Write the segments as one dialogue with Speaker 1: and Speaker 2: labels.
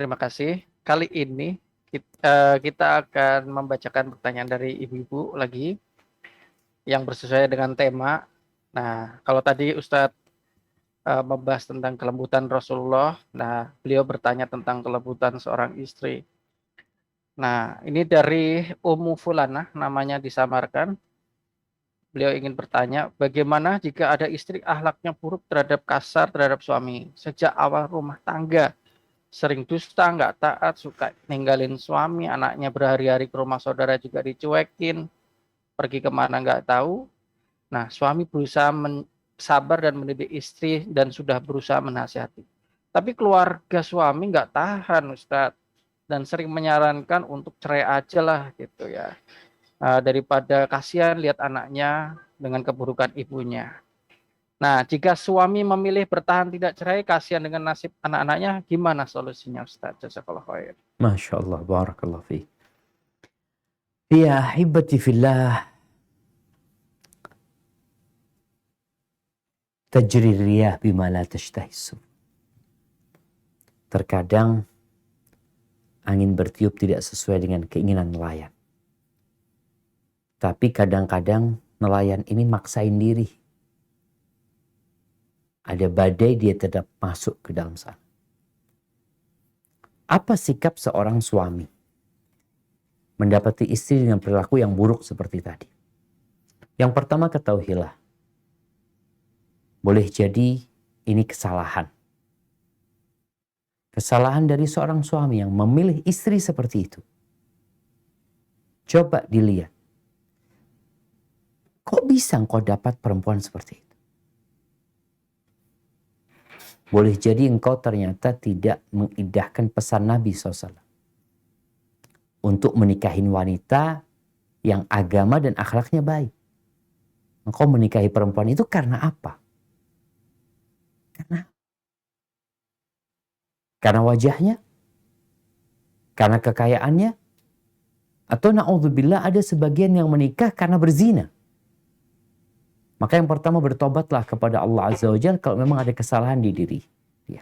Speaker 1: Terima kasih. Kali ini kita akan membacakan pertanyaan dari ibu-ibu lagi yang bersesuaian dengan tema. Nah, kalau tadi Ustadz membahas tentang kelembutan Rasulullah, nah beliau bertanya tentang kelembutan seorang istri. Nah, ini dari Ummu Fulanah, namanya disamarkan. Beliau ingin bertanya, bagaimana jika ada istri akhlaknya buruk terhadap kasar terhadap suami sejak awal rumah tangga? Sering dusta, nggak taat, suka ninggalin suami, anaknya berhari-hari ke rumah saudara juga dicuekin, pergi kemana nggak tahu. Nah, suami berusaha sabar dan mendidik istri dan sudah berusaha menasihati. Tapi keluarga suami nggak tahan, Ustadz, dan sering menyarankan untuk cerai aja lah gitu ya. Daripada kasihan lihat anaknya dengan keburukan ibunya. Nah, jika suami memilih bertahan tidak cerai, kasihan dengan nasib anak-anaknya, gimana solusinya, Ustaz? Jazakallah khair.
Speaker 2: Masya Allah, barakallah fiik. Ya, hibati fillah, tajri riyah bima la tashtahisu. Terkadang angin bertiup tidak sesuai dengan keinginan nelayan. Tapi kadang-kadang nelayan ini maksain diri. Ada badai, dia tetap masuk ke dalam sana. Apa sikap seorang suami mendapati istri dengan perilaku yang buruk seperti tadi? Yang pertama, ketahuilah, boleh jadi ini kesalahan. Kesalahan dari seorang suami yang memilih istri seperti itu. Coba dilihat. Kok bisa engkau dapat perempuan seperti itu? Boleh jadi engkau ternyata tidak mengindahkan pesan Nabi SAW. Untuk menikahin wanita yang agama dan akhlaknya baik. Engkau menikahi perempuan itu karena apa? Karena wajahnya? Karena kekayaannya? Atau na'udzubillah ada sebagian yang menikah karena berzina. Maka yang pertama, bertobatlah kepada Allah Azza wa Jalla kalau memang ada kesalahan di diri dia.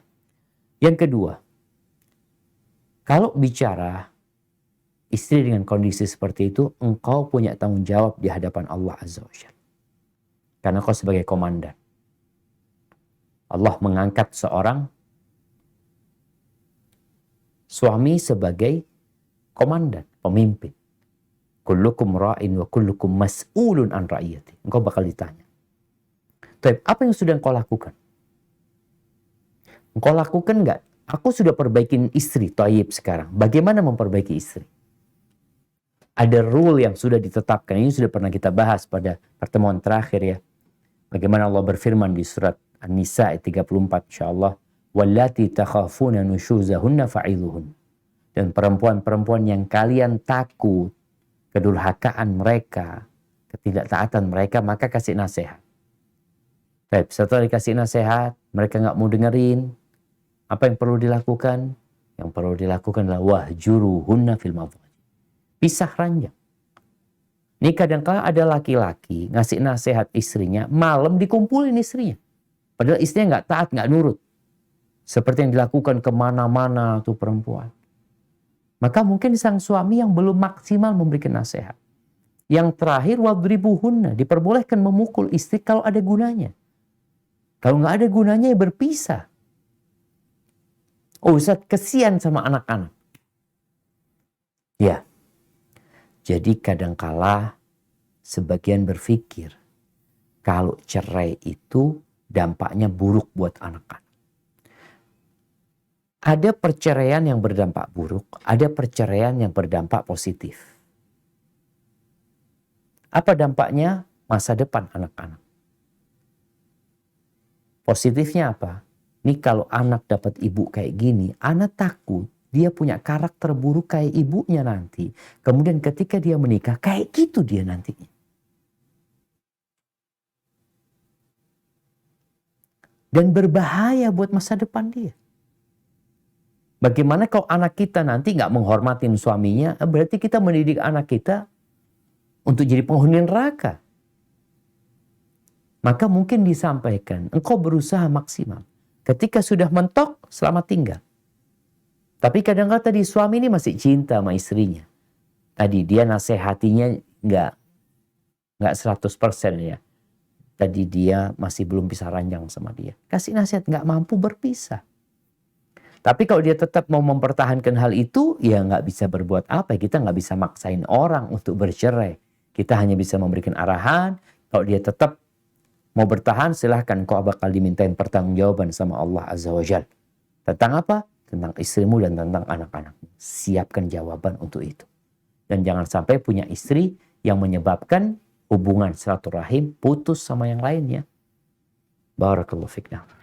Speaker 2: Yang kedua, kalau bicara istri dengan kondisi seperti itu, engkau punya tanggung jawab di hadapan Allah Azza wa Jalla. Karena kau sebagai komandan. Allah mengangkat seorang suami sebagai komandan, pemimpin. Kullukum ra'in wa kullukum mas'ulun an ra'iyati. Engkau bakal ditanya. Tapi apa yang sudah engkau lakukan? Engkau lakukan enggak? Aku sudah perbaikin istri, Thayyib sekarang. Bagaimana memperbaiki istri? Ada rule yang sudah ditetapkan. Ini sudah pernah kita bahas pada pertemuan terakhir ya. Bagaimana Allah berfirman di surat An-Nisa ayat 34 insyaallah. Wallati takhafuna nushuzahunna fa'idhuhun. Dan perempuan-perempuan yang kalian takut kedurhakaan mereka, ketidaktaatan mereka, maka kasih nasihat. Baik, setelah dikasih nasihat, mereka nggak mau dengerin. Apa yang perlu dilakukan? Yang perlu dilakukan adalah wahjuruhunna fil madhaji. Pisah ranjang. Ini kadang-kala ada laki-laki ngasih nasihat istrinya, malam dikumpulin istrinya. Padahal istrinya nggak taat, nggak nurut. Seperti yang dilakukan kemana-mana tuh perempuan. Maka mungkin sang suami yang belum maksimal memberikan nasihat. Yang terakhir, wadribuhunna, diperbolehkan memukul istri kalau ada gunanya. Kalau nggak ada gunanya ya berpisah. Oh Ustaz, kesian sama anak-anak. Ya. Jadi kadangkala sebagian berpikir kalau cerai itu dampaknya buruk buat anak-anak. Ada perceraian yang berdampak buruk, ada perceraian yang berdampak positif. Apa dampaknya? Masa depan anak-anak. Positifnya apa? Ini kalau anak dapat ibu kayak gini, anak takut dia punya karakter buruk kayak ibunya nanti. Kemudian ketika dia menikah, kayak gitu dia nantinya. Dan berbahaya buat masa depan dia. Bagaimana kalau anak kita nanti nggak menghormatin suaminya, berarti kita mendidik anak kita untuk jadi penghuni neraka. Maka mungkin disampaikan, engkau berusaha maksimal. Ketika sudah mentok, selamat tinggal. Tapi kadang-kadang tadi suami ini masih cinta sama istrinya. Tadi dia nasihatinya nggak 100% ya. Tadi dia masih belum bisa ranjang sama dia. Kasih nasihat, nggak mampu berpisah. Tapi kalau dia tetap mau mempertahankan hal itu, ya nggak bisa berbuat apa. Kita nggak bisa maksain orang untuk bercerai. Kita hanya bisa memberikan arahan. Kalau dia tetap mau bertahan, silahkan kau bakal dimintain pertanggungjawaban sama Allah Azza wa Jal. Tentang apa? Tentang istrimu dan tentang anak-anakmu. Siapkan jawaban untuk itu. Dan jangan sampai punya istri yang menyebabkan hubungan silaturahim putus sama yang lainnya. Barakallahu fikna.